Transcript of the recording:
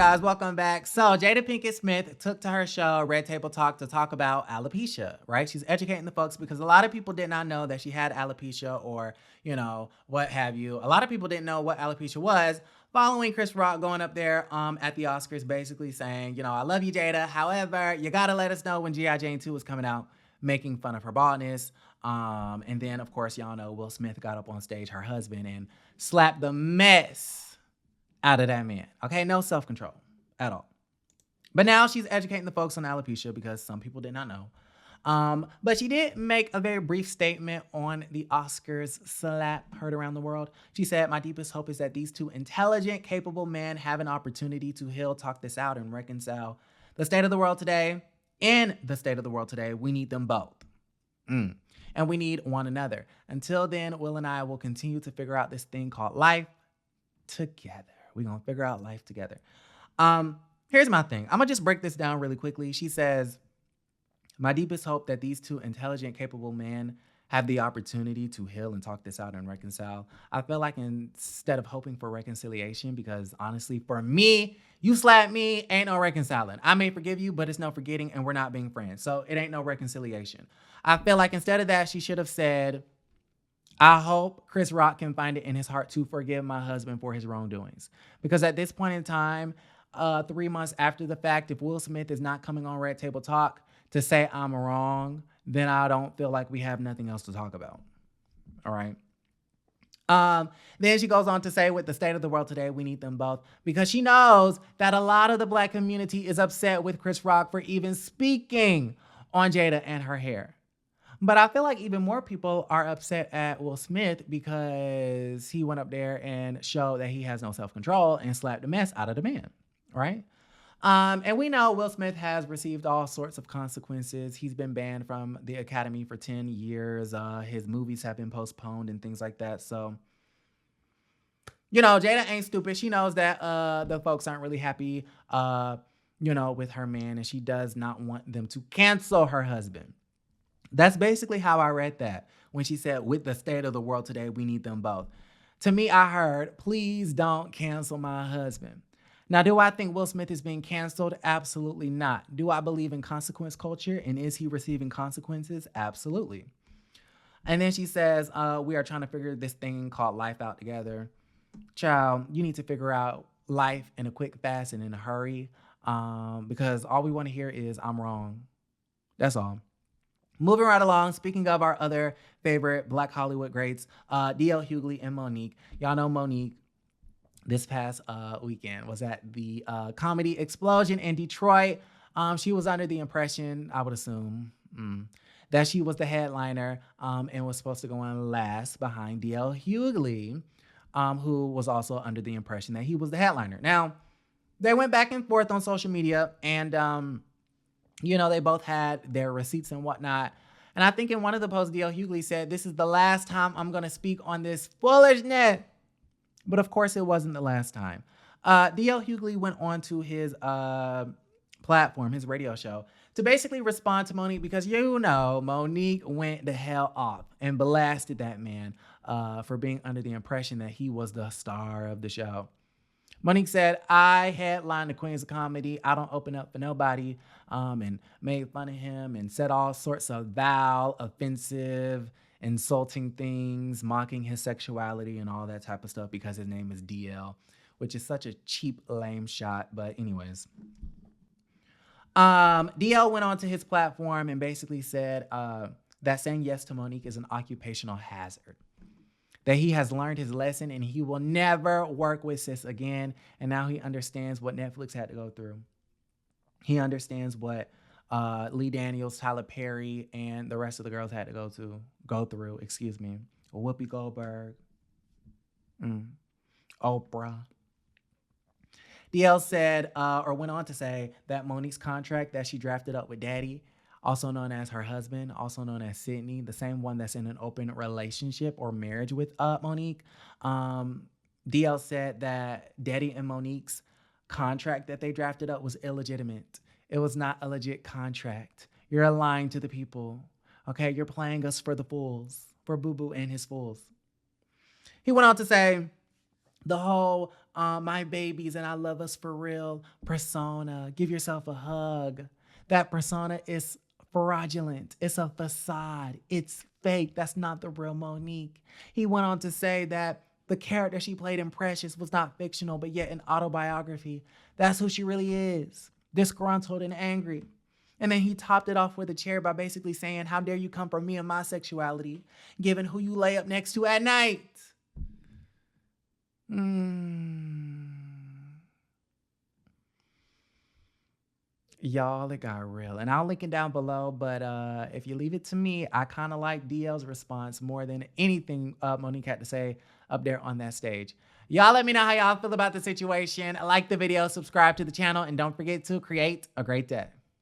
guys, welcome back. So Jada Pinkett Smith took to her show Red Table Talk to talk about alopecia, right? She's educating the folks because a lot of people did not know that she had alopecia or, what have you. A lot of people didn't know what alopecia was following Chris Rock going up there at the Oscars basically saying, I love you, Jada. However, you got to let us know when G.I. Jane 2 is coming out, making fun of her baldness. And then, of course, y'all know Will Smith got up on stage, her husband, and slapped the mess out of that man. Okay, no self-control at all. But now she's educating the folks on alopecia because some people did not know. But she did make a very brief statement on the Oscars slap heard around the world. She said, "My deepest hope is that these two intelligent, capable men have an opportunity to heal, talk this out, and reconcile. The state of the world today, in the state of the world today, we need them both. And we need one another. Until then, Will and I will continue to figure out this thing called life together. We're going to figure out life together." Here's my thing. I'm going to just break this down really quickly. She says, "My deepest hope that these two intelligent, capable men have the opportunity to heal and talk this out and reconcile." I feel like instead of hoping for reconciliation, because honestly, for me, you slap me, ain't no reconciling. I may forgive you, but it's no forgetting, and we're not being friends. So it ain't no reconciliation. I feel like instead of that, she should have said, "I hope Chris Rock can find it in his heart to forgive my husband for his wrongdoings." Because at this point in time, 3 months after the fact, if Will Smith is not coming on Red Table Talk to say I'm wrong, then I don't feel like we have nothing else to talk about. All right. Then she goes on to say, with the state of the world today, we need them both, because she knows that a lot of the Black community is upset with Chris Rock for even speaking on Jada and her hair. But I feel like even more people are upset at Will Smith because he went up there and showed that he has no self-control and slapped the mess out of the man, right? And we know Will Smith has received all sorts of consequences. He's been banned from the Academy for 10 years. His movies have been postponed and things like that. So, Jada ain't stupid. She knows that the folks aren't really happy, with her man, and she does not want them to cancel her husband. That's basically how I read that when she said, with the state of the world today, we need them both. To me, I heard, please don't cancel my husband. Now, do I think Will Smith is being canceled? Absolutely not. Do I believe in consequence culture? And is he receiving consequences? Absolutely. And then she says, we are trying to figure this thing called life out together. Child, you need to figure out life in a quick, fast, and in a hurry. Because all we want to hear is, I'm wrong. That's all. Moving right along, speaking of our other favorite Black Hollywood greats, D.L. Hughley and Monique. Y'all know Monique this past weekend was at the Comedy Explosion in Detroit. She was under the impression, I would assume, that she was the headliner and was supposed to go on last behind D.L. Hughley, who was also under the impression that he was the headliner. Now, they went back and forth on social media, and they both had their receipts and whatnot. And I think in one of the posts, D.L. Hughley said, "This is the last time I'm going to speak on this foolishness." But of course, it wasn't the last time. D.L. Hughley went on to his platform, his radio show, to basically respond to Monique because, Monique went the hell off and blasted that man for being under the impression that he was the star of the show. Monique said, "I headline the Queens of Comedy. I don't open up for nobody," and made fun of him and said all sorts of vile, offensive, insulting things, mocking his sexuality and all that type of stuff because his name is DL, which is such a cheap, lame shot. But anyways, DL went on to his platform and basically said that saying yes to Monique is an occupational hazard. That he has learned his lesson and he will never work with sis again. And now he understands what Netflix had to go through. He understands what Lee Daniels, Tyler Perry, and the rest of the girls had to go through. Whoopi Goldberg, Oprah. DL said, or went on to say, that Monique's contract that she drafted up with Daddy, also known as her husband, also known as Sidney, the same one that's in an open relationship or marriage with Monique. DL said that Daddy and Monique's contract that they drafted up was illegitimate. It was not a legit contract. You're lying to the people. Okay, you're playing us for the fools, for Boo Boo and his fools. He went on to say, the whole my babies and I love us for real persona. Give yourself a hug. That persona is fraudulent. It's a facade. It's fake. That's not the real Monique. He went on to say that the character she played in Precious was not fictional, but yet an autobiography. That's who she really is, disgruntled and angry. And then he topped it off with a chair by basically saying, how dare you come for me and my sexuality, given who you lay up next to at night? Y'all, it got real. And I'll link it down below. But if you leave it to me, I kind of like DL's response more than anything Monique had to say up there on that stage. Y'all let me know how y'all feel about the situation. Like the video, subscribe to the channel, and don't forget to create a great day.